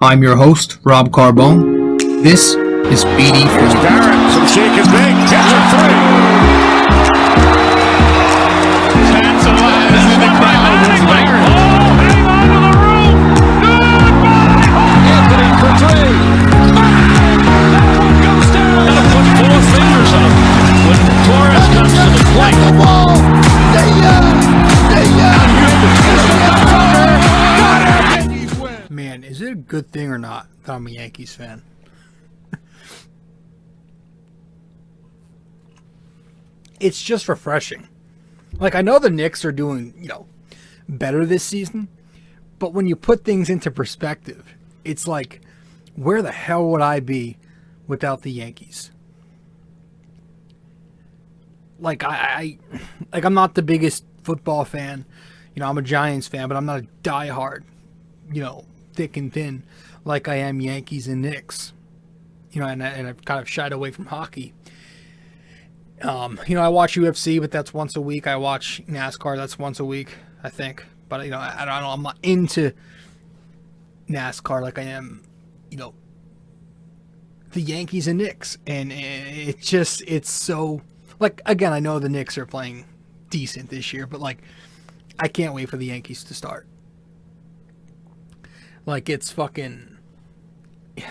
I'm your host, Rob Carbone. This is BD4. Barrett, some shake is big. Gets for three. Tantalizing the crowd with Barrett. Oh, hang on to the roof. Goodbye. Anthony for three. That one goes down. Gotta put four fingers up when Torres comes to the plate. The ball. Man, is it a good thing or not that I'm a Yankees fan? It's just refreshing. Like, I know the Knicks are doing, better this season, but when you put things into perspective, it's like, where the hell would I be without the Yankees? Like, I'm not the biggest football fan. I'm a Giants fan, but I'm not a diehard, thick and thin like I am Yankees and Knicks. And I've kind of shied away from hockey. I watch UFC, but that's once a week. I watch NASCAR, that's once a week, I think. But, I don't know, I'm not into NASCAR like I am, the Yankees and Knicks. And it's so, like, again, I know the Knicks are playing decent this year, but, like, I can't wait for the Yankees to start. Like, it's fucking,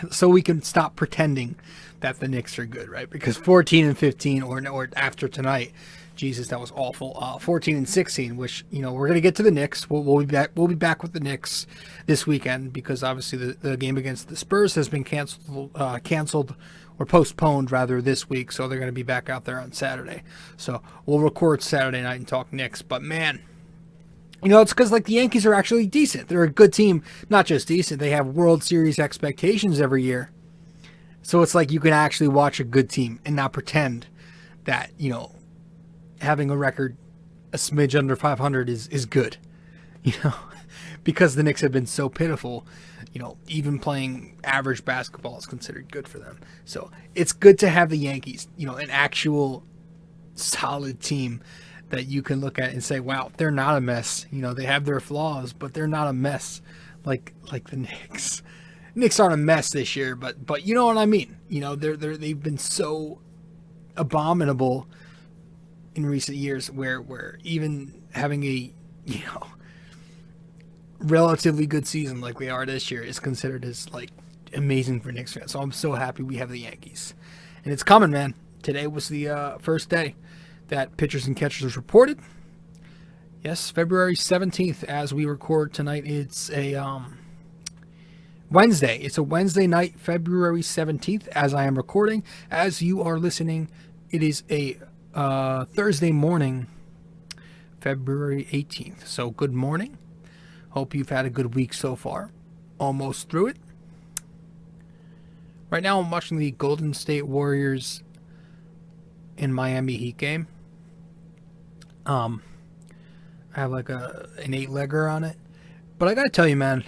so we can stop pretending that the Knicks are good, right? Because 14-15 or after tonight, Jesus, that was awful. 14-16, which, we're going to get to the Knicks. We'll be back with the Knicks this weekend because obviously the game against the Spurs has been canceled or postponed rather this week. So they're going to be back out there on Saturday. So we'll record Saturday night and talk Knicks. But man, it's because, like, the Yankees are actually decent. They're a good team. Not just decent. They have World Series expectations every year. So it's like you can actually watch a good team and not pretend that, having a record a smidge under 500 is good. Because the Knicks have been so pitiful, even playing average basketball is considered good for them. So it's good to have the Yankees, an actual solid team that you can look at and say, wow, they're not a mess. They have their flaws, but they're not a mess like the Knicks. Knicks aren't a mess this year, but you know what I mean. They've been so abominable in recent years where even having a, relatively good season like they are this year is considered as, like, amazing for Knicks fans. So I'm so happy we have the Yankees. And it's coming, man. Today was the first day that pitchers and catchers reported. Yes, February 17th as we record tonight. It's a Wednesday. It's a Wednesday night, February 17th as I am recording. As you are listening, it is a Thursday morning, February 18th. So good morning. Hope you've had a good week so far. Almost through it. Right now I'm watching the Golden State Warriors and Miami Heat game. I have like an 8-legger on it. But I gotta tell you, man,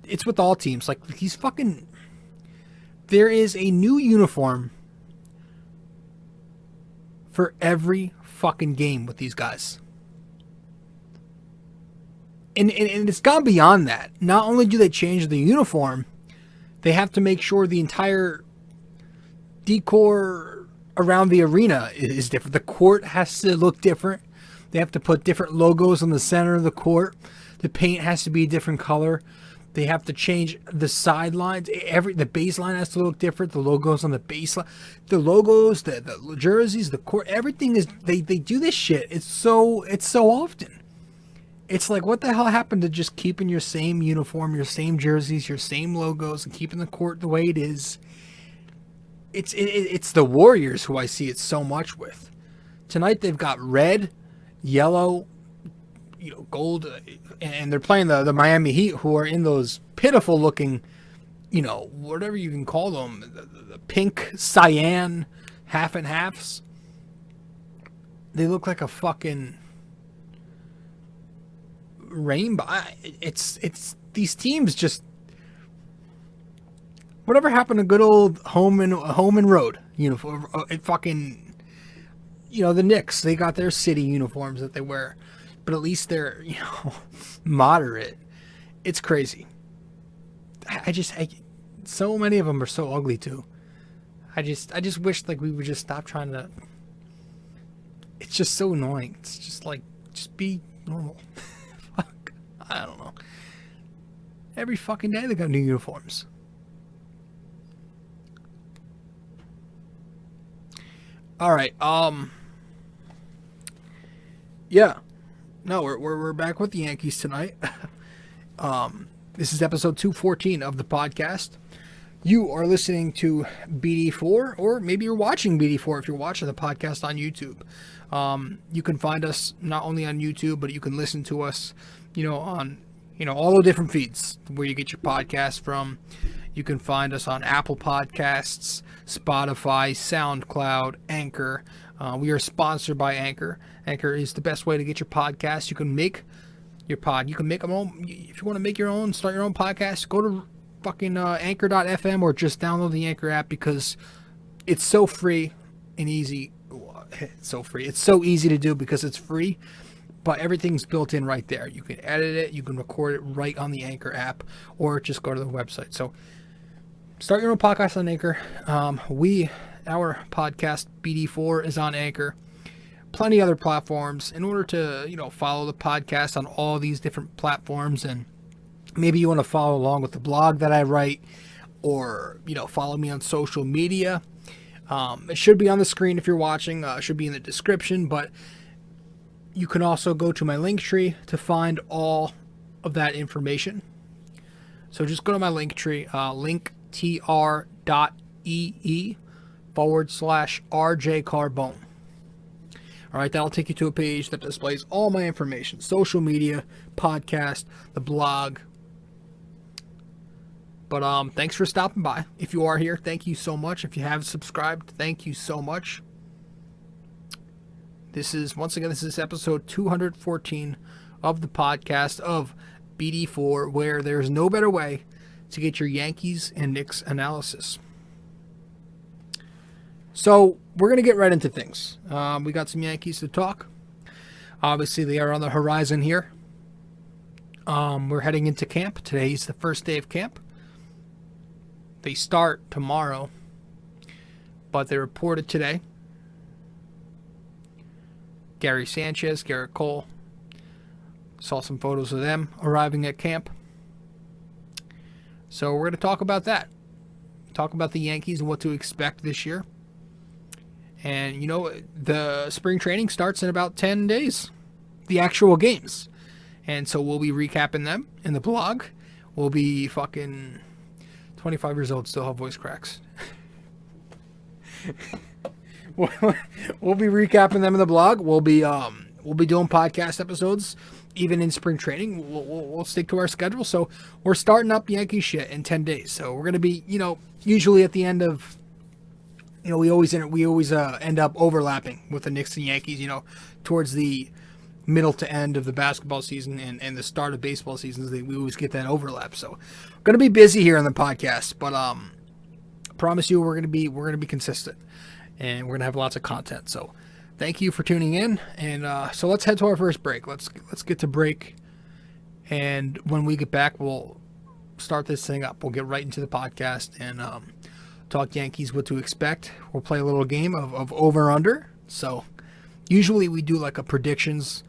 it's with all teams. Like, there is a new uniform for every fucking game with these guys. And it's gone beyond that. Not only do they change the uniform, they have to make sure the entire decor around the arena is different. The court has to look different. They have to put different logos on the center of the court. The paint has to be a different color. They have to change the sidelines. The baseline has to look different. The logos on the baseline, the logos, the jerseys, the court, everything is. They do this shit. It's so often. It's like, what the hell happened to just keeping your same uniform, your same jerseys, your same logos, and keeping the court the way it is? It's the Warriors who I see it so much with. Tonight they've got red, yellow, gold, and they're playing the Miami Heat, who are in those pitiful looking, whatever you can call them, the pink, cyan, half and halves. They look like a fucking rainbow. It's these teams just. Whatever happened to good old home and road uniform? It fucking, the Knicks, they got their city uniforms that they wear. but at least they're, moderate. It's crazy. So many of them are so ugly too. I just wish like we would just stop trying to. It's just so annoying. It's just like, just be normal. Fuck. I don't know. Every fucking day they got new uniforms. All right. Yeah. No, we're back with the Yankees tonight. This is episode 214 of the podcast. You are listening to BD4, or maybe you're watching BD4 if you're watching the podcast on YouTube. You can find us not only on YouTube, but you can listen to us, on, all the different feeds where you get your podcast from. You can find us on Apple Podcasts, Spotify, SoundCloud, Anchor. We are sponsored by Anchor. Anchor is the best way to get your podcast. You can make your pod. You can make them own. If you want to make your own, start your own podcast, go to fucking anchor.fm or just download the Anchor app because it's so free and easy. It's so free. It's so easy to do because it's free, but everything's built in right there. You can edit it. You can record it right on the Anchor app or just go to the website. So start your own podcast on Anchor. Our podcast BD4 is on Anchor. Plenty other platforms. In order to, follow the podcast on all these different platforms, and maybe you want to follow along with the blog that I write, or, follow me on social media. It should be on the screen if you're watching. It should be in the description, but you can also go to my Linktree to find all of that information. So just go to my Linktree, linktr.ee/RJ Carbone. All right, that'll take you to a page that displays all my information, social media, podcast, the blog. But thanks for stopping by. If you are here, thank you so much. If you have subscribed, thank you so much. This is episode 214 of the podcast of BD4, where there's no better way to get your Yankees and Knicks analysis. So we're going to get right into things. We got some Yankees to talk. Obviously, they are on the horizon here. We're heading into camp. Today's the first day of camp. They start tomorrow, but they reported today. Gary Sanchez, Garrett Cole. Saw some photos of them arriving at camp. So we're going to talk about that. Talk about the Yankees and what to expect this year. And, the spring training starts in about 10 days. The actual games. And so we'll be recapping them in the blog. We'll be fucking 25 years old, still have voice cracks. We'll be recapping them in the blog. We'll be doing podcast episodes even in spring training. We'll stick to our schedule. So we're starting up Yankee shit in 10 days. So we're going to be, usually at the end of, we always end up overlapping with the Knicks and Yankees, towards the middle to end of the basketball season and the start of baseball seasons. We always get that overlap. So going to be busy here on the podcast, but I promise you we're going to be consistent, and we're going to have lots of content. So thank you for tuning in. And so let's head to our first break. Let's get to break. And when we get back, we'll start this thing up. We'll get right into the podcast and talk Yankees, what to expect. We'll play a little game of over-under. So usually we do like a projections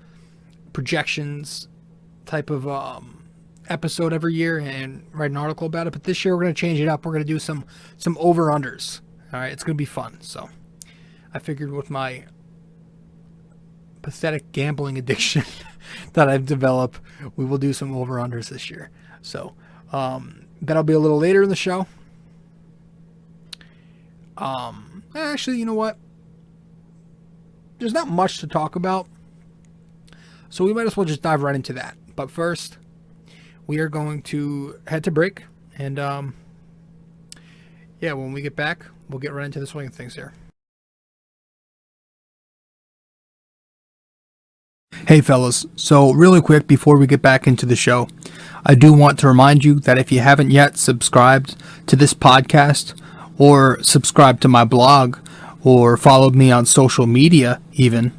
type of episode every year and write an article about it. But this year we're going to change it up. We're going to do some over-unders. All right, it's going to be fun. So I figured with my pathetic gambling addiction that I've developed, we will do some over-unders this year. So that'll be a little later in the show. Actually, you know what? There's not much to talk about, so we might as well just dive right into that. But first, we are going to head to break, and when we get back, we'll get right into the swing of things here. Hey fellas, so really quick before we get back into the show, I do want to remind you that if you haven't yet subscribed to this podcast, or subscribed to my blog, or followed me on social media even,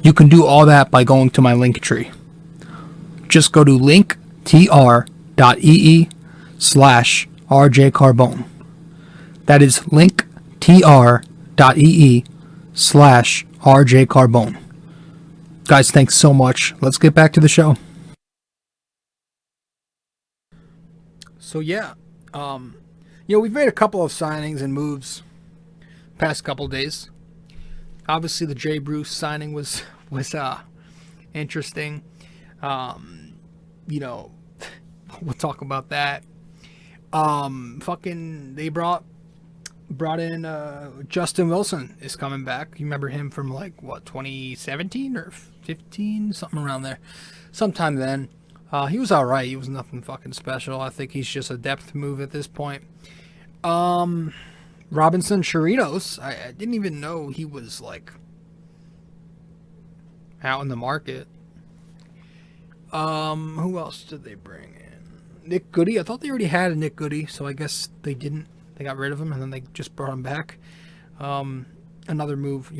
You can do all that by going to my link tree. Just go to linktr.ee/RJCarbone. That is linktr.ee/RJCarbone. Guys, thanks so much. Let's get back to the show. So yeah, we've made a couple of signings and moves past couple days. Obviously, the Jay Bruce signing was interesting. We'll talk about that. They brought in Justin Wilson is coming back. You remember him from 2017 or 15, something around there. Sometime then. He was all right. He was nothing fucking special. I think he's just a depth move at this point. Robinson Chirinos, I didn't even know he was out in the market. Who else did they bring in? Nick Goody. I thought they already had a Nick Goody, so I guess they didn't. They got rid of him and then they just brought him back. Another move,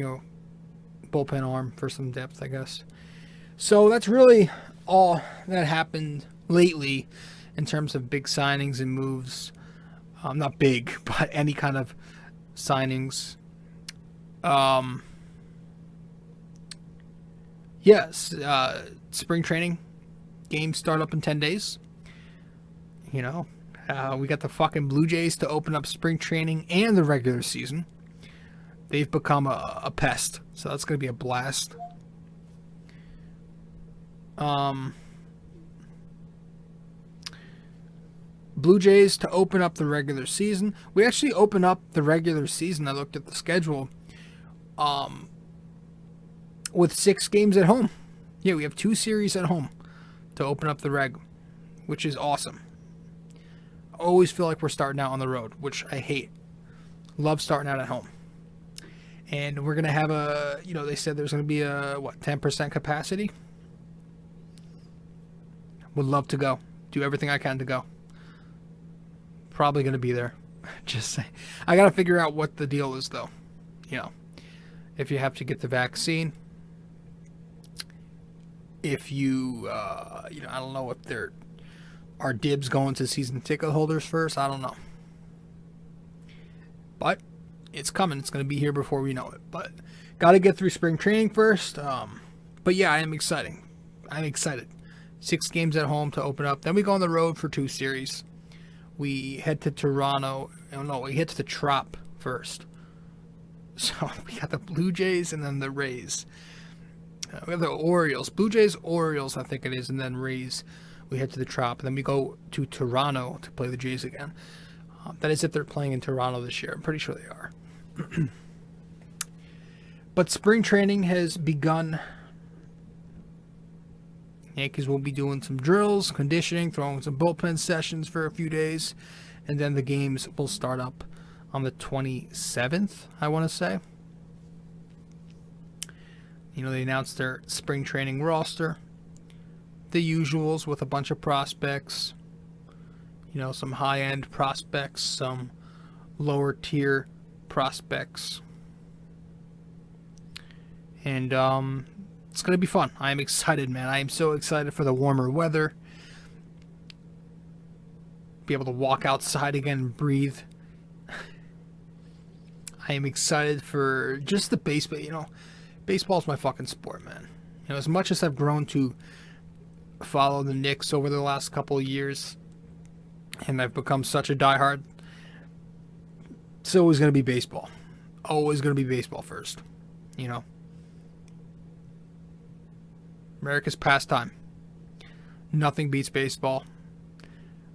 bullpen arm for some depth, I guess. So that's really all that happened lately in terms of big signings and moves. Not big, but any kind of signings. Yes, spring training games start up in 10 days. We got the fucking Blue Jays to open up spring training and the regular season. They've become a pest, so that's going to be a blast. Blue Jays to open up the regular season. We actually open up the regular season. I looked at the schedule. With 6 games at home. Yeah, we have 2 series at home to open up the reg, which is awesome. I always feel like we're starting out on the road, which I hate. Love starting out at home. And we're going to have they said there's going to be a 10% capacity. Would love to go. Do everything I can to go. Probably going to be there. Just say. I got to figure out what the deal is, though. If you have to get the vaccine. If you, I don't know if there are dibs going to season ticket holders first. I don't know. But it's coming. It's going to be here before we know it. But got to get through spring training first. But yeah, I'm excited. 6 games at home to open up. Then we go on the road for 2 series. We head to Toronto. Oh, no, we head to the Trop first. So we got the Blue Jays and then the Rays. We have the Orioles. Blue Jays, Orioles, I think it is, and then Rays. We head to the Trop. And then we go to Toronto to play the Jays again. That is if they're playing in Toronto this year. I'm pretty sure they are. But spring training has begun. Yankees will be doing some drills, conditioning, throwing some bullpen sessions for a few days. And then the games will start up on the 27th, I want to say. They announced their spring training roster. The usuals with a bunch of prospects. Some high-end prospects, some lower-tier prospects. And it's going to be fun. I am excited, man. I am so excited for the warmer weather. Be able to walk outside again and breathe. I am excited for just the baseball. Baseball's my fucking sport, man. As much as I've grown to follow the Knicks over the last couple of years, and I've become such a diehard, it's always going to be baseball. Always going to be baseball first. America's pastime. Nothing beats baseball.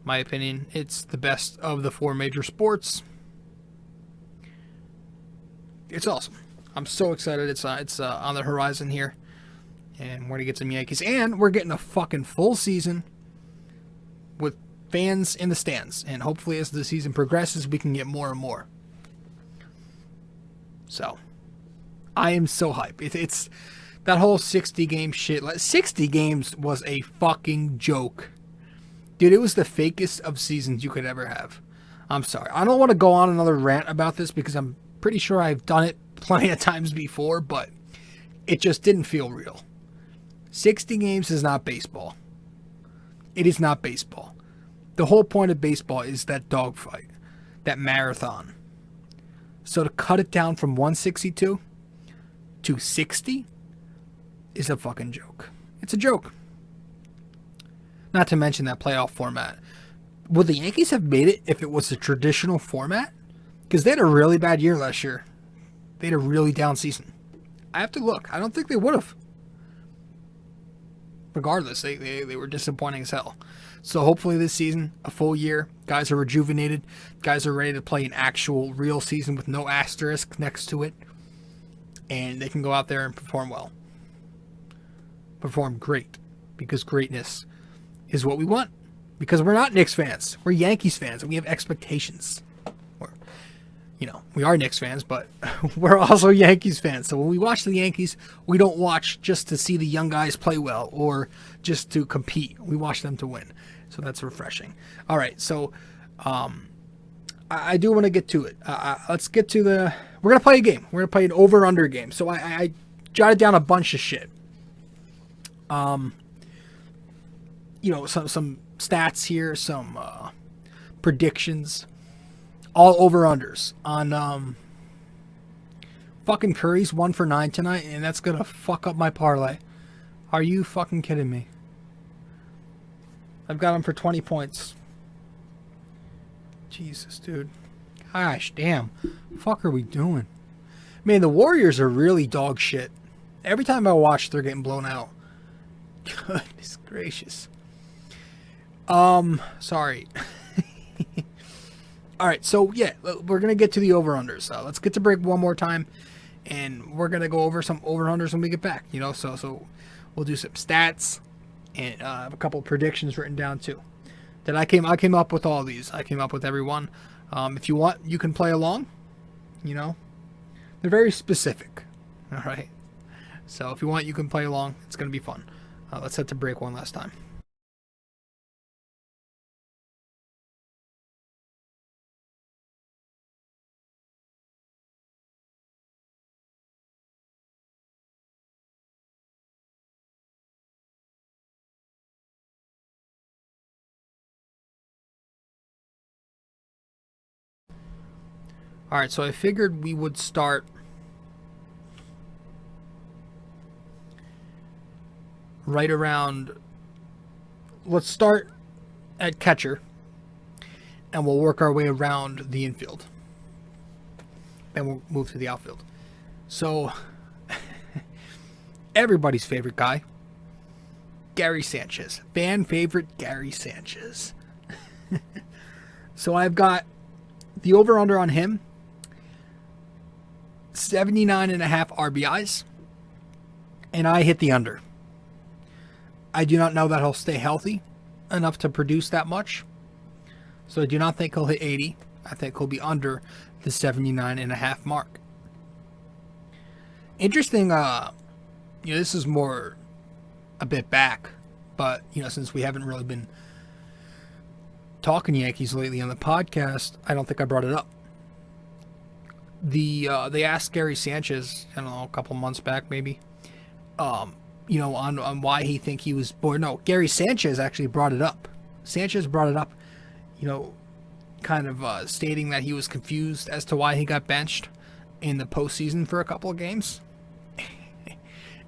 My opinion, it's the best of the 4 major sports. It's awesome. I'm so excited. It's on the horizon here. And we're going to get some Yankees. And we're getting a fucking full season with fans in the stands. And hopefully as the season progresses, we can get more and more. So, I am so hyped. It's that whole 60-game shit. 60 games was a fucking joke. Dude, it was the fakest of seasons you could ever have. I'm sorry. I don't want to go on another rant about this because I'm pretty sure I've done it plenty of times before, but It just didn't feel real. 60 games is not baseball. It is not baseball. The whole point of baseball is that dogfight, that marathon. So to cut it down from 162 to 60 is a fucking joke. It's a joke. Not to mention that playoff format. Would the Yankees have made it if it was a traditional format? Because they had a really bad year last year. They had a really down season. I have to look. I don't think they would have. Regardless, they were disappointing as hell. So hopefully this season, a full year, guys are rejuvenated. Guys are ready to play an actual real season with no asterisk next to it. And they can go out there and perform well. Perform great. Because greatness is what we want. Because we're not Knicks fans. We're Yankees fans, and we have expectations. We are Knicks fans, but we're also Yankees fans. So when we watch the Yankees, we don't watch just to see the young guys play well or just to compete. We watch them to win. So that's refreshing. All right, so I do want to get to it. Let's get to the... We're going to play a game. We're going to play an over-under game. So I jotted down a bunch of shit. Some stats here, some predictions, all over-unders on fucking Curry's 1 for 9 tonight, and that's gonna fuck up my parlay. Are you fucking kidding me? I've got him for 20 points. Jesus, dude. Gosh, damn. Fuck are we doing? Man, the Warriors are really dog shit. Every time I watch, they're getting blown out. Goodness gracious. Sorry. All right, so yeah, we're gonna get to the over/unders. Let's get to break one more time, and we're gonna go over some over/unders when we get back. So we'll do some stats and I have a couple of predictions written down too. That I came up with all these. I came up with every one. If you want, you can play along. They're very specific. All right. So if you want, you can play along. It's gonna be fun. Let's head to break one last time. All right, so I figured we would start right around, let's start at catcher, and we'll work our way around the infield. Then we'll move to the outfield. So, everybody's favorite guy, Gary Sanchez. Fan favorite Gary Sanchez. So I've got the over-under on him, 79.5 RBIs, and I hit the under. I do not know that he'll stay healthy enough to produce that much, so I do not think he'll hit 80. I think he'll be under the 79.5 mark. Interesting, this is more a bit back, but, since we haven't really been talking Yankees lately on the podcast, I don't think I brought it up. They asked Gary Sanchez, I don't know, a couple months back maybe, on why he think he was born. No, Gary Sanchez actually brought it up. Sanchez brought it up, kind of stating that he was confused as to why he got benched in the postseason for a couple of games.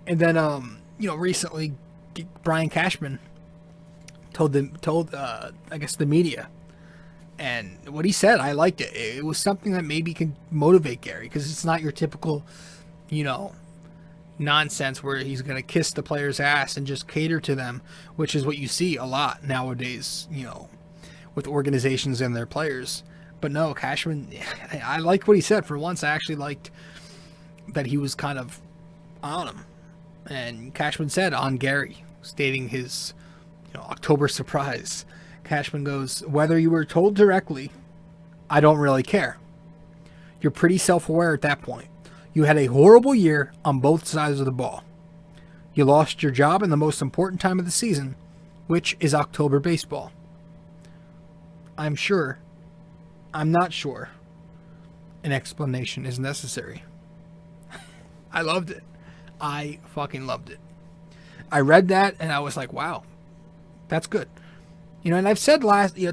And then, recently Brian Cashman told I guess the media. And what he said, I liked it. It was something that maybe can motivate Gary, because it's not your typical, nonsense where he's going to kiss the player's ass and just cater to them, which is what you see a lot nowadays, with organizations and their players. But no, Cashman, I liked what he said. For once, I actually liked that he was kind of on him. And Cashman said on Gary, stating his, October surprise. Cashman goes, whether you were told directly, I don't really care. You're pretty self-aware at that point. You had a horrible year on both sides of the ball. You lost your job in the most important time of the season, which is October baseball. I'm not sure an explanation is necessary. I loved it. I fucking loved it. I read that and I was like, wow, that's good. And I've said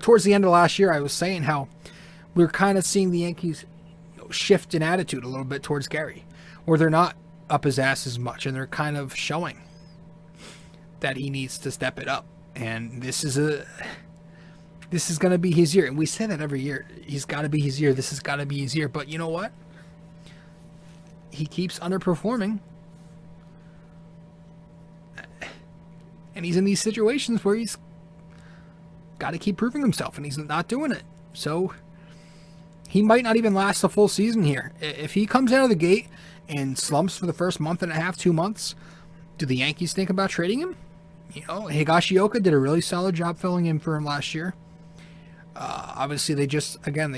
towards the end of last year, I was saying how we're kind of seeing the Yankees shift in attitude a little bit towards Gary, where they're not up his ass as much and they're kind of showing that he needs to step it up. And this is going to be his year. And we say that every year. He's got to be his year. This has got to be his year. But you know what? He keeps underperforming. And he's in these situations where he's got to keep proving himself. And he's not doing it. So he might not even last a full season here. If he comes out of the gate and slumps for the first month and a half, 2 months, do the Yankees think about trading him? Higashioka did a really solid job filling in for him last year. Obviously, they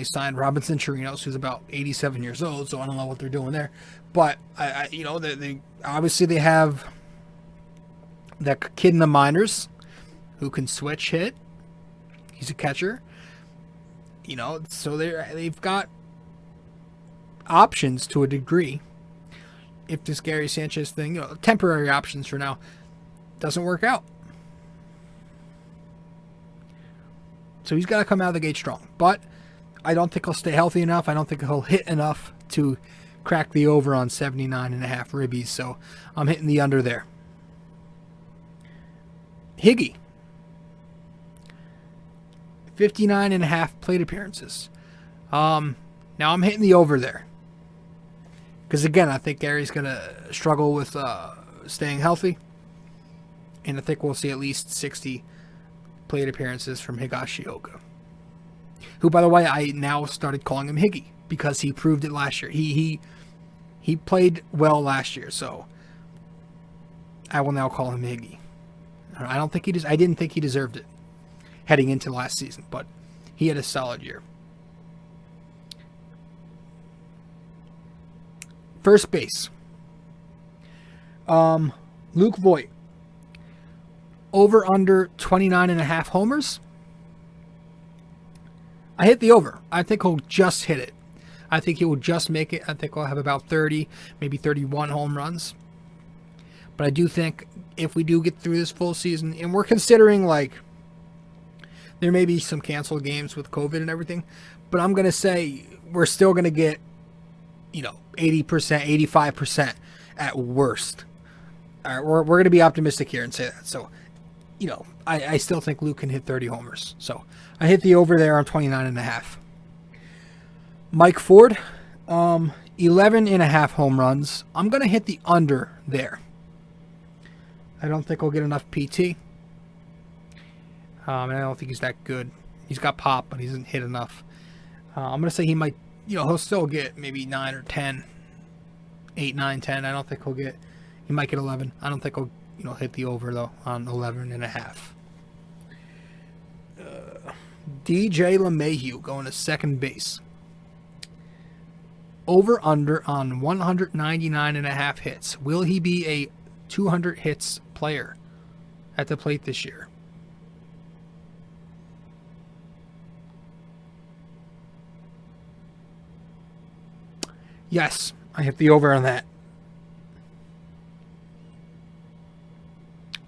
signed Robinson Chirinos, who's about 87 years old, so I don't know what they're doing there. But, they obviously they have that kid in the minors who can switch hit. He's a catcher. So they've got options to a degree. If this Gary Sanchez thing, temporary options for now, doesn't work out. So he's got to come out of the gate strong. But I don't think he'll stay healthy enough. I don't think he'll hit enough to crack the over on 79.5 ribbies. So I'm hitting the under there. Higgy. 59.5 plate appearances. Now I'm hitting the over there. Because again, I think Gary's going to struggle with staying healthy. And I think we'll see at least 60 plate appearances from Higashioka. Who, by the way, I now started calling him Higgy because he proved it last year. He played well last year, so I will now call him Higgy. I didn't think he deserved it heading into last season, but he had a solid year. First base. Luke Voigt. Over under 29.5 homers. I hit the over. I think he'll just hit it. I think he will just make it. I think he'll have about 30, maybe 31 home runs. But I do think if we do get through this full season, and we're considering there may be some canceled games with COVID and everything, but I'm going to say we're still going to get, 80%, 85% at worst. All right, we're going to be optimistic here and say that. So, I still think Luke can hit 30 homers. So I hit the over there on 29.5. Mike Ford, 11.5 home runs. I'm going to hit the under there. I don't think he'll get enough PT. And I don't think he's that good. He's got pop, but he doesn't hit enough. I'm going to say he might, he'll still get maybe 9 or 10. 8, 9, 10. I don't think he might get 11. I don't think he'll, hit the over, though, on 11.5. DJ LeMahieu going to second base. Over under on 199.5 hits. Will he be a 200 hits player at the plate this year? Yes, I hit the over on that.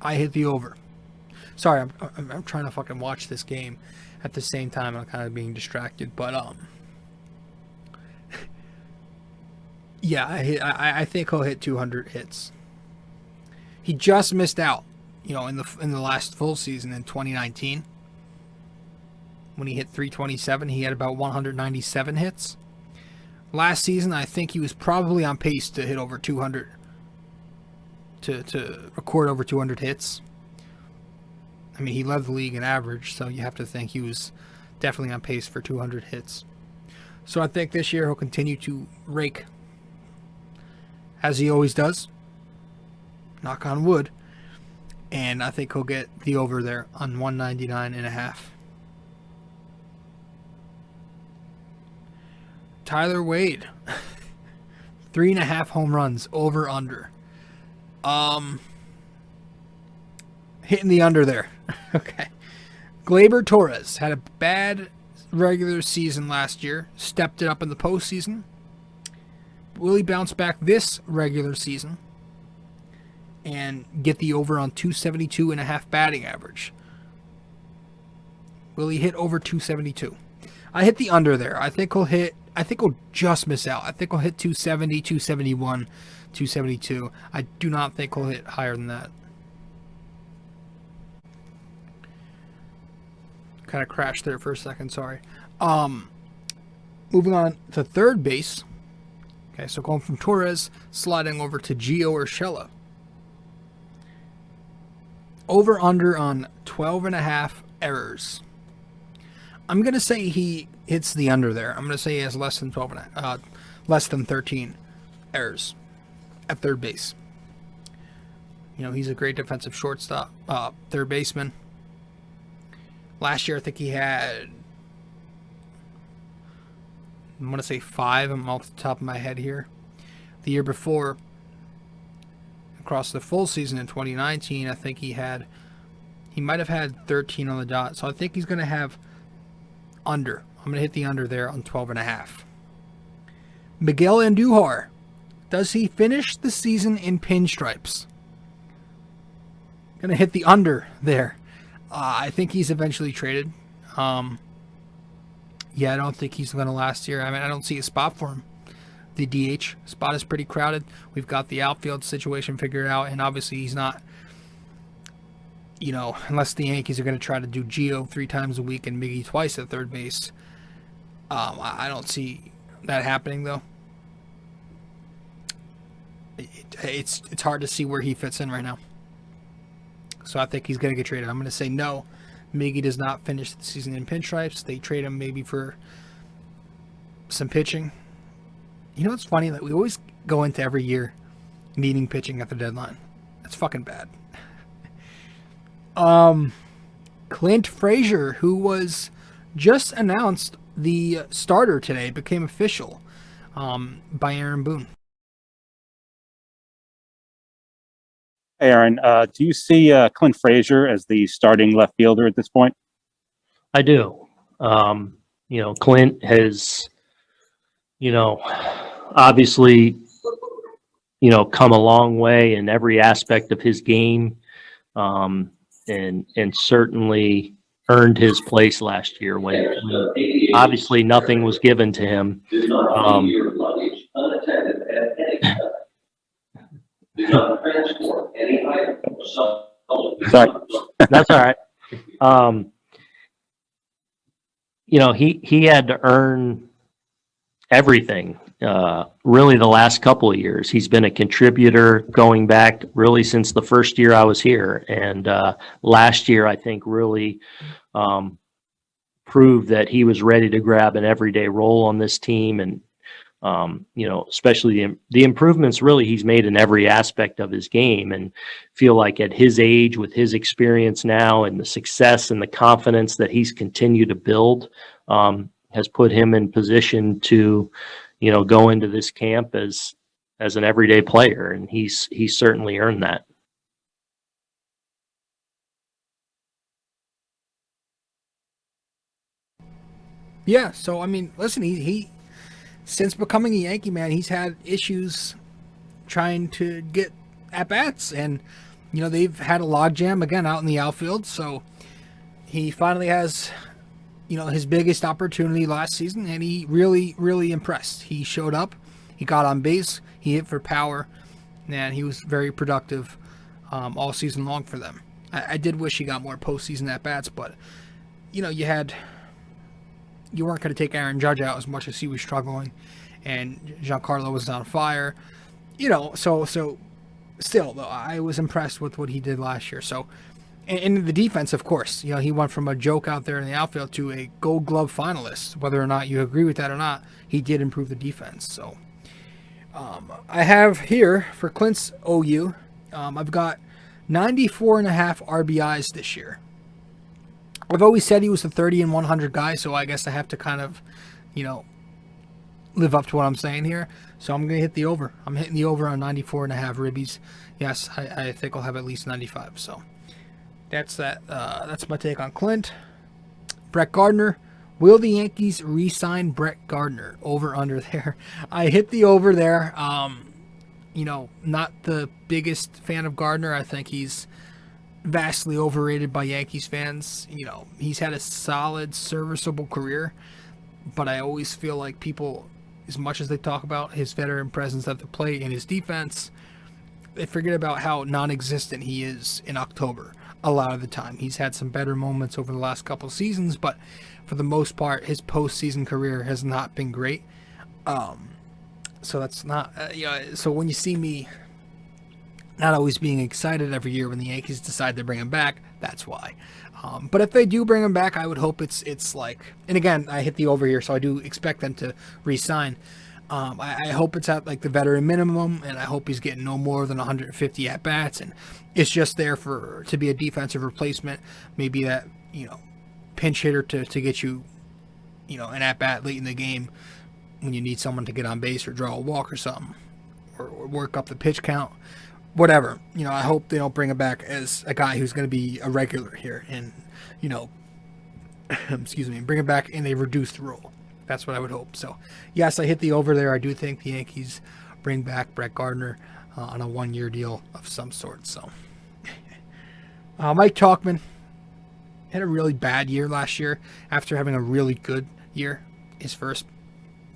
I hit the over. Sorry, I'm trying to fucking watch this game at the same time. I'm kind of being distracted, but yeah, I think he'll hit 200 hits. He just missed out, in the last full season in 2019 when he hit 327. He had about 197 hits. Last season, I think he was probably on pace to hit over 200. To record over 200 hits. I mean, he led the league in average, so you have to think he was definitely on pace for 200 hits. So I think this year he'll continue to rake, as he always does. Knock on wood. And I think he'll get the over there on 199.5. Tyler Wade. 3.5 home runs, over under. Hitting the under there. Okay. Gleyber Torres had a bad regular season last year. Stepped it up in the postseason. Will he bounce back this regular season? and get the over on 272.5 batting average. Will he hit over 272? I hit the under there. I think he'll just miss out. I think he'll hit 270, 271, 272. I do not think he'll hit higher than that. Kind of crashed there for a second, sorry. Moving on to third base. Okay, so going from Torres, sliding over to Gio Urshela. Over under on 12.5 errors. I'm going to say he hits the under there. I'm going to say he has less than 13 errors at third base. You know, he's a great defensive shortstop, third baseman. Last year, I think he had, I'm going to say 5. I'm off the top of my head here. The year before, across the full season in 2019, I think he might have had 13 on the dot. So I think he's going to have under. I'm going to hit the under there on 12.5. Miguel Andujar. Does he finish the season in pinstripes? Going to hit the under there. I think he's eventually traded. Yeah, I don't think he's going to last here. I mean, I don't see a spot for him. The DH spot is pretty crowded. We've got the outfield situation figured out, and obviously he's not, you know, unless the Yankees are going to try to do Gio 3 times a week and Miggy twice at third base. I don't see that happening, though. It's hard to see where he fits in right now. So I think he's going to get traded. I'm going to say no. Miggy does not finish the season in pinstripes. They trade him maybe for some pitching. You know, it's funny that we always go into every year needing pitching at the deadline. That's fucking bad. Clint Frazier, who was just announced the starter today, became official by Aaron Boone. Hey, Aaron, do you see Clint Frazier as the starting left fielder at this point? I do. You know, Clint has, you know, obviously, you know, come a long way in every aspect of his game, and certainly earned his place last year when obviously nothing was given to him. Sorry. That's all right. You know, he had to earn everything. Really, the last couple of years, he's been a contributor going back really since the first year I was here, and last year I think really proved that he was ready to grab an everyday role on this team, and you know, especially the improvements really he's made in every aspect of his game, and feel like at his age, with his experience now and the success and the confidence that he's continued to build, has put him in position to, you know, go into this camp as an everyday player, and he's certainly earned that. Yeah, so I mean, listen, he since becoming a Yankee, man, he's had issues trying to get at bats, and you know they've had a logjam again out in the outfield. So he finally has, you know, his biggest opportunity last season, and he really impressed. He showed up, he got on base, he hit for power, and he was very productive all season long for them. I did wish he got more postseason at bats, but you know you weren't going to take Aaron Judge out as much as he was struggling, and Giancarlo was on fire. You know, so still, though, I was impressed with what he did last year. So, and the defense, of course, you know, he went from a joke out there in the outfield to a Gold Glove finalist. Whether or not you agree with that or not, he did improve the defense. So, I have here for Clint's OU, I've got 94.5 RBIs this year. I've always said he was a 30 and 100 guy, so I guess I have to kind of, you know, live up to what I'm saying here. So I'm going to hit the over. I'm hitting the over on 94.5 ribbies. Yes, I think I'll have at least 95. So that's that. That's my take on Clint. Brett Gardner. Will the Yankees re-sign Brett Gardner? Over under there. I hit the over there. not the biggest fan of Gardner. I think he's vastly overrated by Yankees fans. He's had a solid, serviceable career, but I always feel like people, as much as they talk about his veteran presence at the plate and his defense, they forget about how non-existent he is in October a lot of the time. He's had some better moments over the last couple seasons, but for the most part, his postseason career has not been great. So that's not, so when you see me not always being excited every year when the Yankees decide to bring him back, that's why. But if they do bring him back, I would hope it's like, and again, I hit the over here, so I do expect them to re-sign. I hope it's at like the veteran minimum, and I hope he's getting no more than 150 at-bats, and it's just there to be a defensive replacement, maybe that, pinch hitter to get you, an at-bat late in the game when you need someone to get on base or draw a walk or something, or work up the pitch count, whatever. I hope they don't bring him back as a guy who's going to be a regular here and, bring him back in a reduced role. That's what I would hope. So, yes, I hit the over there. I do think the Yankees bring back Brett Gardner on a one-year deal of some sort. So, Mike Tauchman had a really bad year last year after having a really good year, his first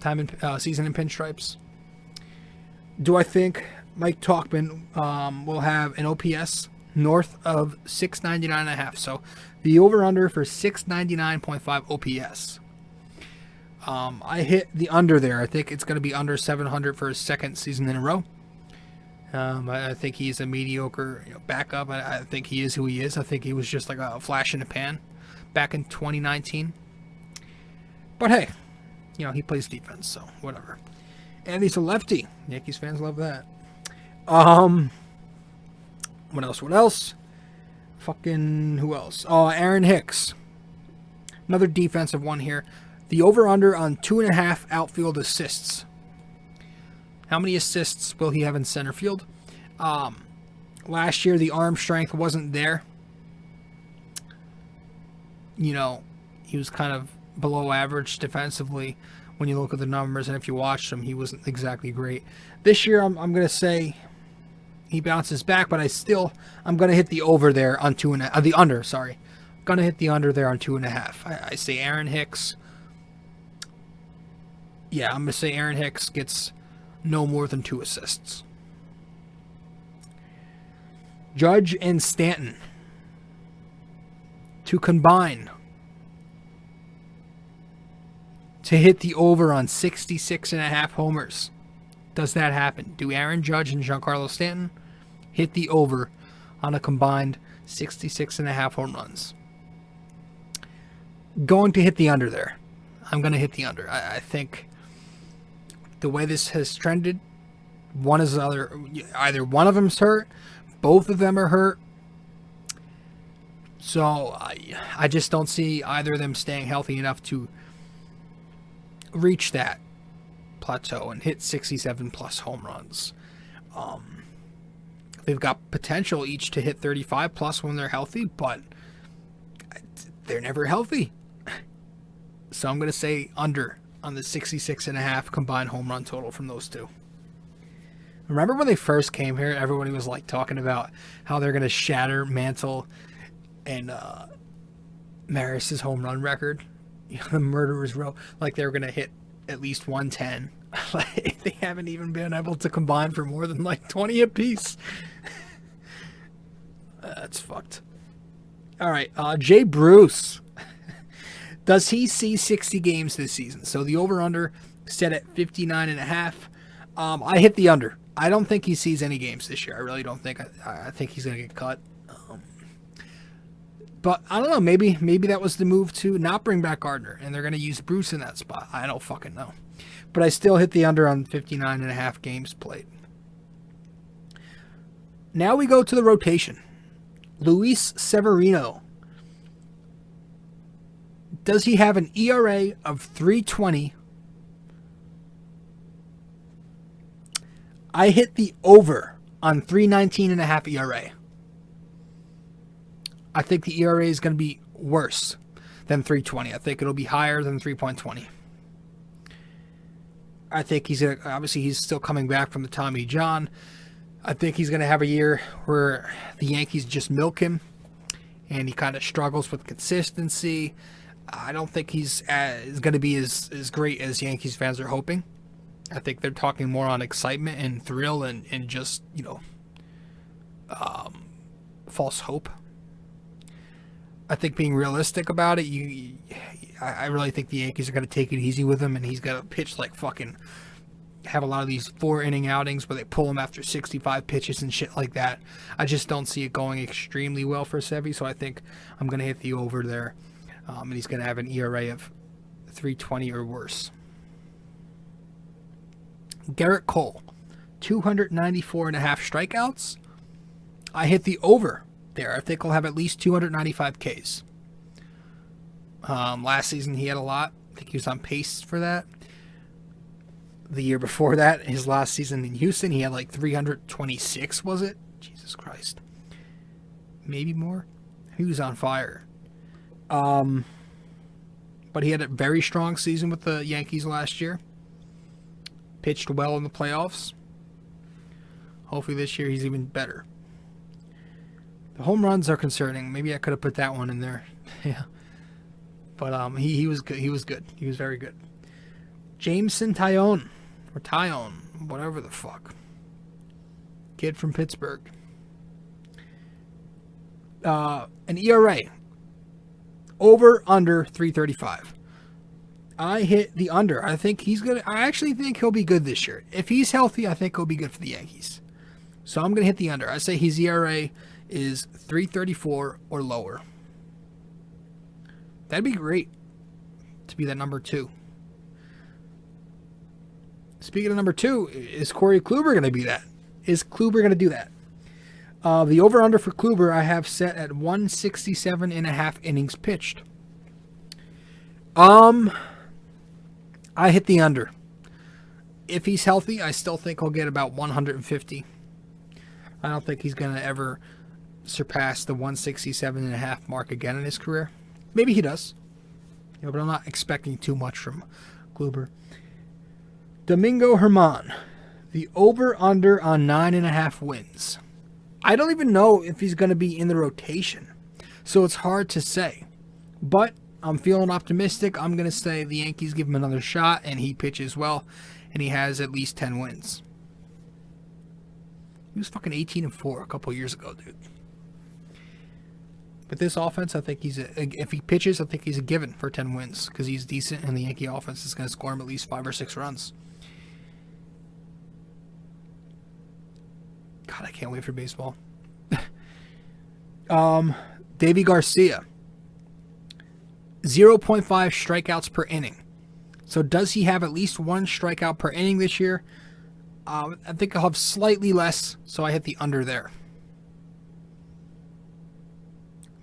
time in season in pinstripes. Do I think Mike Tauchman will have an OPS north of 699.5? So, the over-under for 699.5 OPS. I hit the under there. I think it's going to be under 700 for his second season in a row. I think he's a mediocre backup. I think he is who he is. I think he was just like a flash in the pan back in 2019. But hey, he plays defense, so whatever. And he's a lefty. Yankees fans love that. What else? Fucking who else? Oh, Aaron Hicks. Another defensive one here. The over-under on 2.5 outfield assists. How many assists will he have in center field? Last year, the arm strength wasn't there. He was kind of below average defensively when you look at the numbers, and if you watched him, he wasn't exactly great. This year, I'm going to say he bounces back, but I'm going to hit the over there on 2.5. The under, sorry. I'm going to hit the under there on 2.5. I say Aaron Hicks. Yeah, I'm going to say Aaron Hicks gets no more than 2 assists. Judge and Stanton to combine to hit the over on 66.5 homers. Does that happen? Do Aaron Judge and Giancarlo Stanton hit the over on a combined 66.5 home runs? Going to hit the under there. I'm going to hit the under. I think the way this has trended, either one of them's hurt, both of them are hurt. So I just don't see either of them staying healthy enough to reach that plateau and hit 67 plus home runs. They've got potential each to hit 35 plus when they're healthy, but they're never healthy. So I'm going to say under on the 66.5 combined home run total from those two. Remember when they first came here, everybody was like talking about how they're going to shatter Mantle and Maris's home run record, the murderer's row, like they were going to hit at least 110. Like they haven't even been able to combine for more than like 20 apiece. That's fucked. All right, Jay Bruce. Does he see 60 games this season? So the over-under set at 59.5. I hit the under. I don't think he sees any games this year. I really don't think. I think he's going to get cut. But I don't know. Maybe that was the move to not bring back Gardner, and they're going to use Bruce in that spot. I don't fucking know. But I still hit the under on 59.5 games played. Now we go to the rotation. Luis Severino. Does he have an ERA of 3.20? I hit the over on 3.19.5 ERA. I think the ERA is going to be worse than 3.20. I think it'll be higher than 3.20. I think obviously he's still coming back from the Tommy John. I think he's gonna have a year where the Yankees just milk him, and he kind of struggles with consistency. I don't think he's going to be as great as Yankees fans are hoping. I think they're talking more on excitement and thrill and just, false hope. I think being realistic about it, I really think the Yankees are going to take it easy with him, and he's going to pitch like fucking, have a lot of these 4-inning outings where they pull him after 65 pitches and shit like that. I just don't see it going extremely well for Sevy, so I think I'm going to hit the over there. And he's going to have an ERA of 3.20 or worse. Garrett Cole, 294 and a half strikeouts. I hit the over there. I think he'll have at least 295 Ks. Last season he had a lot. I think he was on pace for that. The year before that, his last season in Houston, he had like 326, was it? Jesus Christ. Maybe more? He was on fire. But he had a very strong season with the Yankees last year. Pitched well in the playoffs. Hopefully this year he's even better. The home runs are concerning. Maybe I could have put that one in there. Yeah. But he was good. He was good. He was very good. Jameson Taillon, or Taillon, whatever the fuck. Kid from Pittsburgh. An ERA. Over, under 335. I hit the under. I actually think he'll be good this year. If he's healthy, I think he'll be good for the Yankees. So I'm going to hit the under. I say his ERA is 334 or lower. That'd be great to be that number 2. Speaking of number 2, is Corey Kluber going to be that? Is Kluber going to do that? The over-under for Kluber I have set at 167 and a half innings pitched. I hit the under. If he's healthy, I still think he'll get about 150. I don't think he's going to ever surpass the 167 and a half mark again in his career. Maybe he does. But I'm not expecting too much from Kluber. Domingo Germán. The over-under on 9.5 wins. I don't even know if he's going to be in the rotation. So it's hard to say. But I'm feeling optimistic. I'm going to say the Yankees give him another shot and he pitches well and he has at least 10 wins. He was fucking 18-4 a couple years ago, dude. But this offense, I think if he pitches, I think he's a given for 10 wins because he's decent and the Yankee offense is going to score him at least 5 or 6 runs. God, I can't wait for baseball. Davy Garcia. 0.5 strikeouts per inning. So does he have at least 1 strikeout per inning this year? I think I'll have slightly less, so I hit the under there.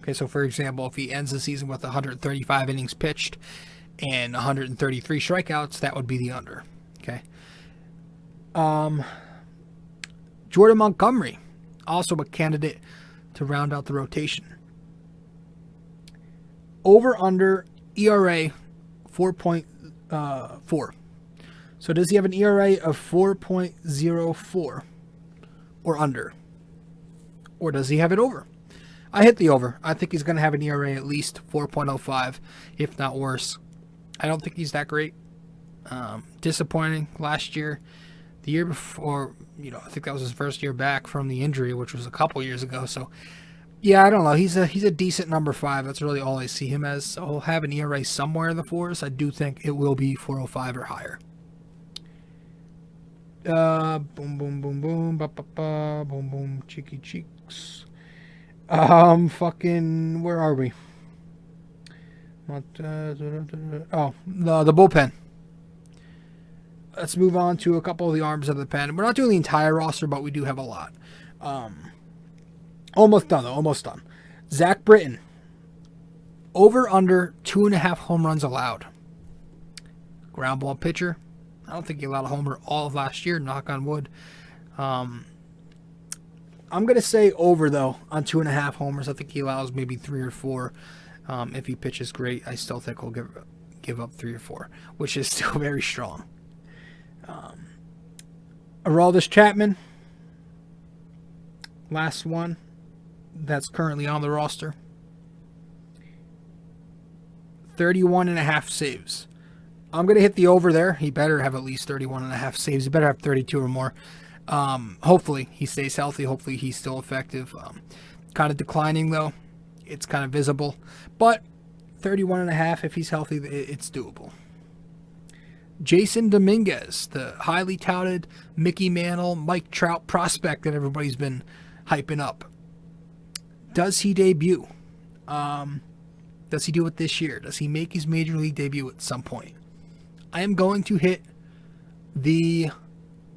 Okay, so for example, if he ends the season with 135 innings pitched and 133 strikeouts, that would be the under. Okay. Jordan Montgomery, also a candidate to round out the rotation. Over under ERA 4.4. So does he have an ERA of 4.04 or under? Or does he have it over? I hit the over. I think he's going to have an ERA at least 4.05, if not worse. I don't think he's that great. Disappointing last year. The year before, I think that was his first year back from the injury, which was a couple years ago. So, yeah, I don't know. He's a decent number 5. That's really all I see him as. So he'll have an ERA somewhere in the 4s. I do think it will be 4.05 or higher. Boom, boom, boom, boom, ba, ba, ba, boom, boom, cheeky cheeks. Fucking, where are we? The bullpen. Let's move on to a couple of the arms of the pen. We're not doing the entire roster, but we do have a lot. Almost done, though. Almost done. Zach Britton. Over, under, 2.5 home runs allowed. Ground ball pitcher. I don't think he allowed a homer all of last year, knock on wood. I'm going to say over, though, on 2.5 homers. I think he allows maybe 3 or 4. If he pitches great, I still think he'll give up 3 or 4, which is still very strong. Aroldis Chapman, last one that's currently on the roster. 31.5 saves. I'm going to hit the over there. He better have at least 31.5 saves. He better have 32 or more. Hopefully he stays healthy. Hopefully he's still effective. Kind of declining though. It's kind of visible. But 31.5, if he's healthy, it's doable. Jason Dominguez, the highly touted Mickey Mantle, Mike Trout prospect that everybody's been hyping up. Does he debut? Does he do it this year? Does he make his major league debut at some point? I am going to hit the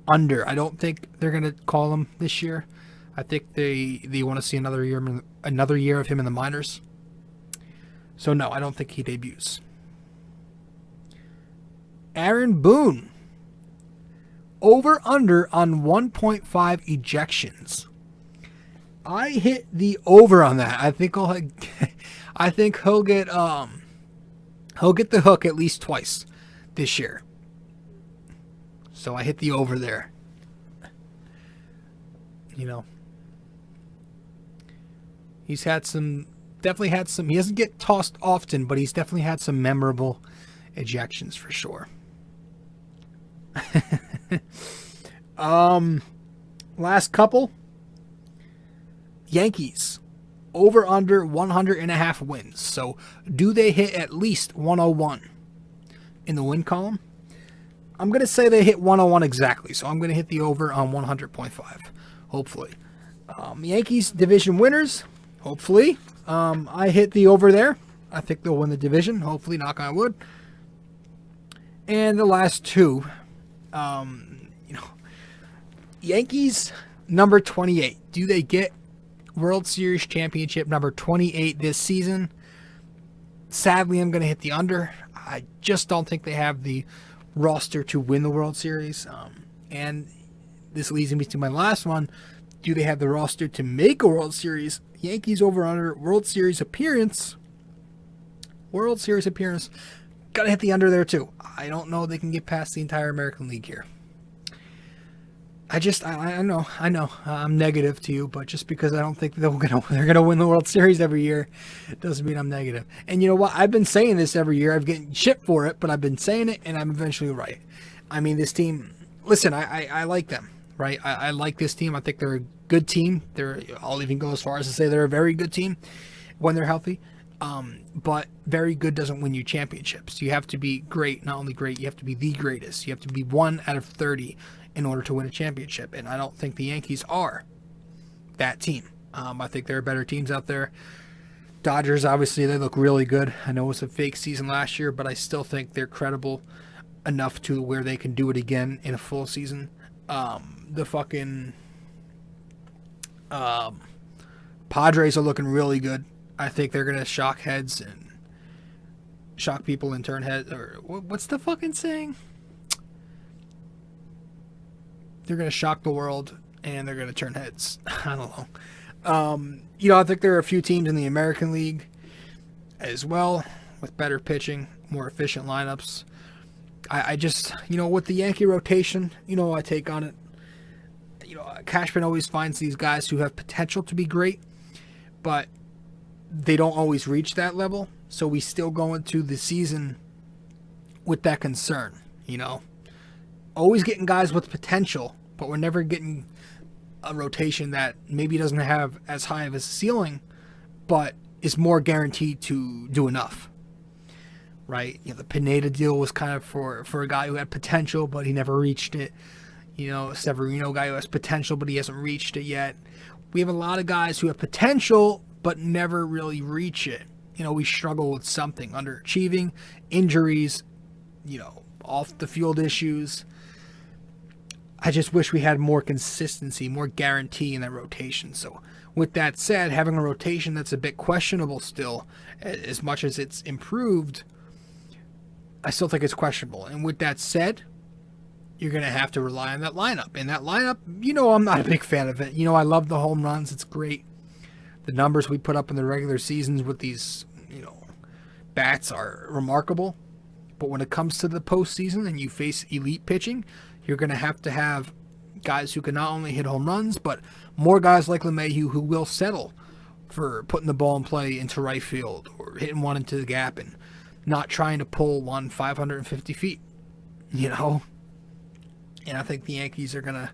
under. I don't think they're going to call him this year. I think they want to see another year of him in the minors. So no, I don't think he debuts. Aaron Boone. Over under on 1.5 ejections. I hit the over on that. I think he'll get the hook at least twice this year. So I hit the over there. You know, he's definitely had some, he doesn't get tossed often, but he's definitely had some memorable ejections for sure. Last couple. Yankees. Over under 100.5 wins. So do they hit at least 101 in the win column? I'm going to say they hit 101 exactly. So I'm going to hit the over on 100.5. Hopefully. Yankees division winners. Hopefully. I hit the over there. I think they'll win the division. Hopefully, knock on wood. And the last two. Yankees number 28. Do they get World Series championship number 28 this season? Sadly, I'm going to hit the under. I just don't think they have the roster to win the World Series. And this leads me to my last one. Do they have the roster to make a World Series? Yankees over under World Series appearance. World Series appearance. Got to hit the under there too. I don't know they can get past the entire American League here. I know, I'm negative to you, but just because I don't think they're gonna win the World Series every year, doesn't mean I'm negative. And you know what? I've been saying this every year. I've getting shit for it, but I've been saying it, and I'm eventually right. I mean, this team. Listen, I like them, right? I like this team. I think they're a good team. I'll even go as far as to say they're a very good team when they're healthy. But very good doesn't win you championships. You have to be great. Not only great, you have to be the greatest. You have to be 1 out of 30 in order to win a championship. And I don't think the Yankees are that team. I think there are better teams out there. Dodgers, obviously, they look really good. I know it was a fake season last year, but I still think they're credible enough to where they can do it again in a full season. Padres are looking really good. I think they're going to shock heads and shock people and turn heads. Or what's the fucking saying? They're going to shock the world and they're going to turn heads. I don't know. I think there are a few teams in the American League as well with better pitching, more efficient lineups. I just, with the Yankee rotation, I take on it. Cashman always finds these guys who have potential to be great, but they don't always reach that level. So we still go into the season with that concern, Always getting guys with potential, but we're never getting a rotation that maybe doesn't have as high of a ceiling, but is more guaranteed to do enough. Right? The Pineda deal was kind of for a guy who had potential, but he never reached it. Severino, guy who has potential, but he hasn't reached it yet. We have a lot of guys who have potential, but never really reach it. We struggle with something, underachieving, injuries, off the field issues. I just wish we had more consistency, more guarantee in that rotation. So with that said, having a rotation that's a bit questionable still, as much as it's improved, I still think it's questionable. And with that said, you're going to have to rely on that lineup. And that lineup, I'm not a big fan of it. I love the home runs. It's great. The numbers we put up in the regular seasons with these, bats are remarkable. But when it comes to the postseason and you face elite pitching, You're going to have guys who can not only hit home runs, but more guys like LeMahieu who will settle for putting the ball in play into right field or hitting one into the gap and not trying to pull one 550 feet, you know? And I think the Yankees are going to,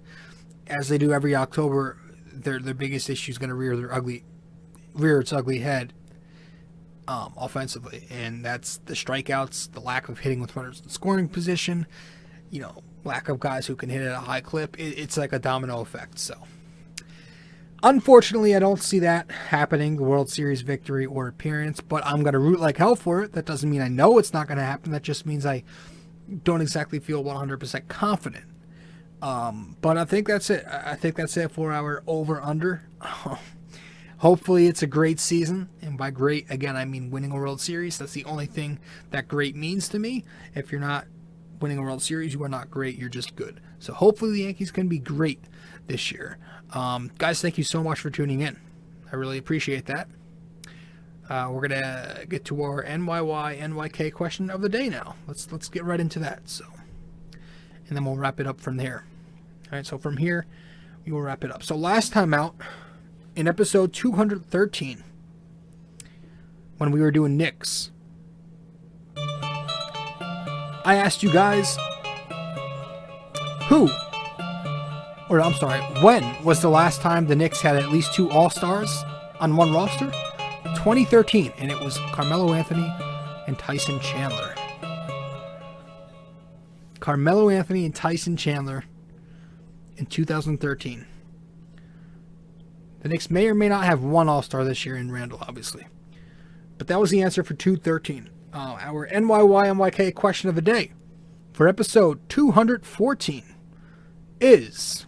as they do every October, their biggest issue is going to rear its ugly head offensively. And that's the strikeouts, the lack of hitting with runners in scoring position, lack of guys who can hit at a high clip. It's like a domino effect. So, unfortunately, I don't see that happening, the World Series victory or appearance, but I'm going to root like hell for it. That doesn't mean I know it's not going to happen. That just means I don't exactly feel 100% confident. But I think that's it. I think that's it for our over-under. Hopefully it's a great season. And by great, again, I mean winning a World Series. That's the only thing that great means to me. If you're not winning a World Series, you are not great. You're just good. So hopefully the Yankees can be great this year. Guys, thank you so much for tuning in. I really appreciate that. We're going to get to our NYK question of the day now. Let's get right into that. So, and then we'll wrap it up from there. All right, so from here, we will wrap it up. So last time out, in episode 213, when we were doing Knicks, I asked you guys when was the last time the Knicks had at least 2 All-Stars on one roster? 2013, and it was Carmelo Anthony and Tyson Chandler. Carmelo Anthony and Tyson Chandler in 2013. The Knicks may or may not have 1 All-Star this year in Randall, obviously. But that was the answer for 213. Our NYK question of the day for episode 214 is,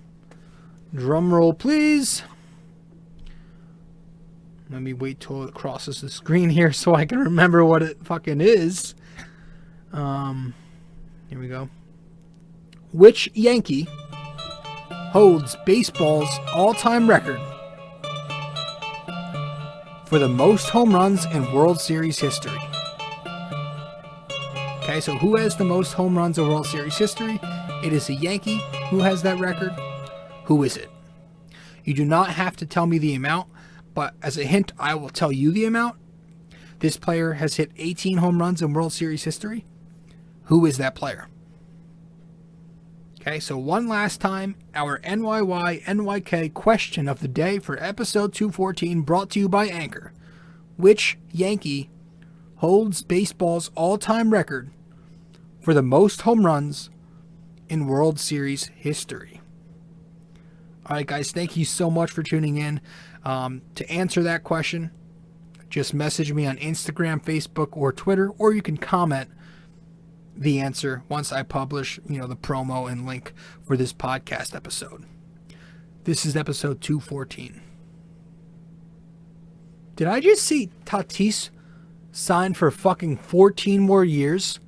drum roll please. Let me wait till it crosses the screen here so I can remember what it fucking is. Here we go. Which Yankee holds baseball's all-time record for the most home runs in World Series history? Okay, so who has the most home runs in World Series history? It is a Yankee who has that record. Who is it? You do not have to tell me the amount, but as a hint, I will tell you the amount. This player has hit 18 home runs in World Series history. Who is that player? Okay, so one last time, our NYK question of the day for episode 214, brought to you by Anchor. Which Yankee holds baseball's all-time record for the most home runs in World Series history? All right, guys, thank you so much for tuning in. To answer that question, just message me on Instagram, Facebook, or Twitter, or you can comment the answer once I publish, the promo and link for this podcast episode. This is episode 214. Did I just see Tatis signed for fucking 14 more years?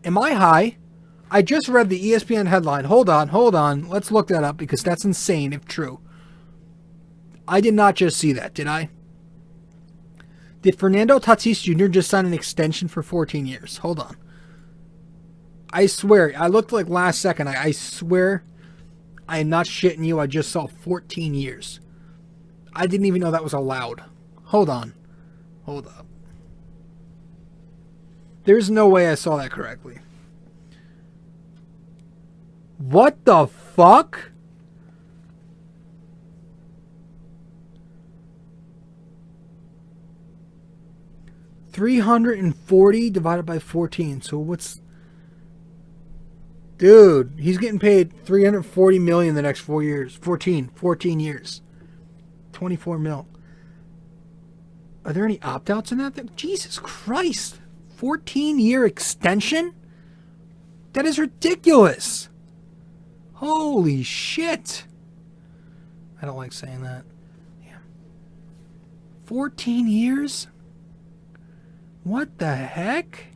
Am I high? I just read the ESPN headline. Hold on. Let's look that up because that's insane if true. I did not just see that, did I? Did Fernando Tatis Jr. just sign an extension for 14 years? Hold on. I swear, I looked like last second. I swear, I am not shitting you. I just saw 14 years. I didn't even know that was allowed. Hold on. Hold up. There's no way I saw that correctly. What the fuck? $340 divided by 14. So what's... Dude, he's getting paid $340 million the next 4 years. 14 years. 24 mil. Are there any opt-outs in that? Jesus Christ. 14-year extension? That is ridiculous. Holy shit. I don't like saying that. Yeah. 14 years? What the heck?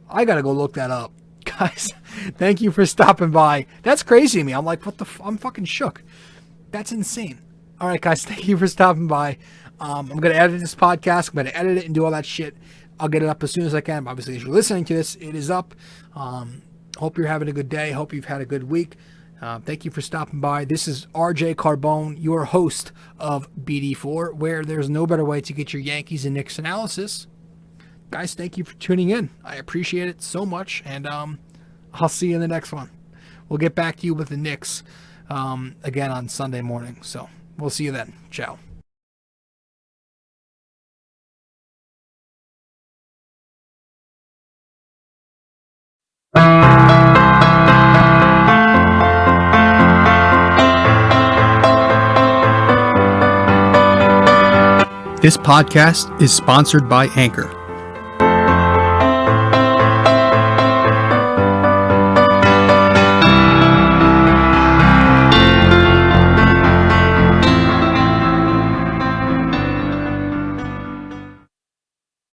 I gotta go look that up. Guys, thank you for stopping by. That's crazy to me. I'm like, what the I'm fucking shook. That's insane. All right, guys, thank you for stopping by. I'm going to edit this podcast. I'm going to edit it and do all that shit. I'll get it up as soon as I can. Obviously, as you're listening to this, it is up. Hope you're having a good day. Hope you've had a good week. Thank you for stopping by. This is RJ Carbone, your host of BD4, where there's no better way to get your Yankees and Knicks analysis. Guys, thank you for tuning in. I appreciate it so much, and I'll see you in the next one. We'll get back to you with the Knicks again on Sunday morning. So we'll see you then. Ciao. This podcast is sponsored by Anchor.